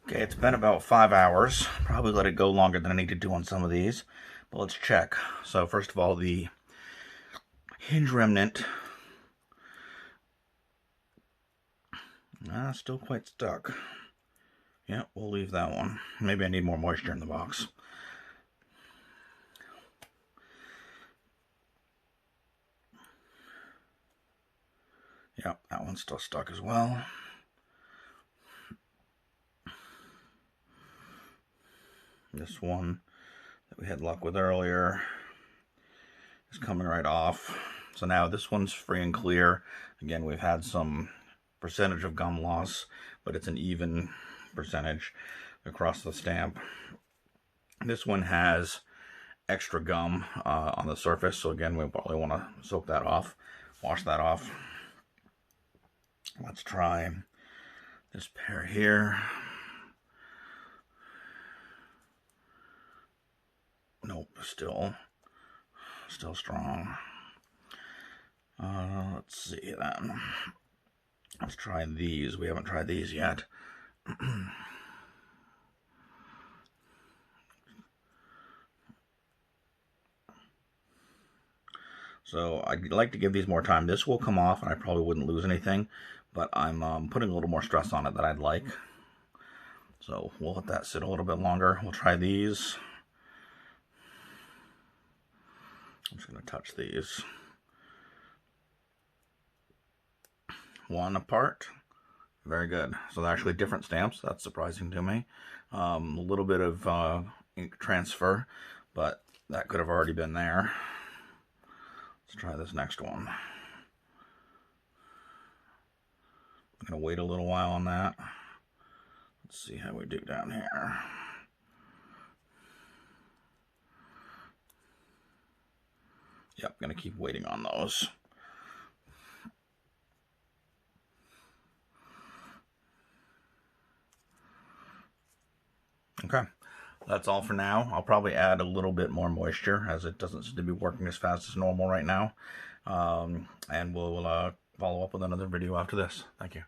Okay, it's been about 5 hours. Probably let it go longer than I need to do on some of these. But let's check. So first of all, the Hinge Remnant. Still quite stuck. Yeah, we'll leave that one. Maybe I need more moisture in the box. Yeah, that one's still stuck as well. This one that we had luck with earlier is coming right off. So now this one's free and clear. Again, we've had some percentage of gum loss, but it's an even percentage across the stamp. This one has extra gum on the surface, so again, we probably want to soak that off, wash that off. Let's try this pair here. Nope, still strong. Let's see then. Let's try these. We haven't tried these yet. So I'd like to give these more time. This will come off and I probably wouldn't lose anything, but I'm putting a little more stress on it than I'd like. So we'll let that sit a little bit longer. We'll try these. I'm just going to touch these. One apart. Very good. So they're actually different stamps. That's surprising to me. A little bit of ink transfer, but that could have already been there. Let's try this next one. I'm going to wait a little while on that. Let's see how we do down here. Yep, going to keep waiting on those. Okay, that's all for now. I'll probably add a little bit more moisture as it doesn't seem to be working as fast as normal right now. And we'll follow up with another video after this. Thank you.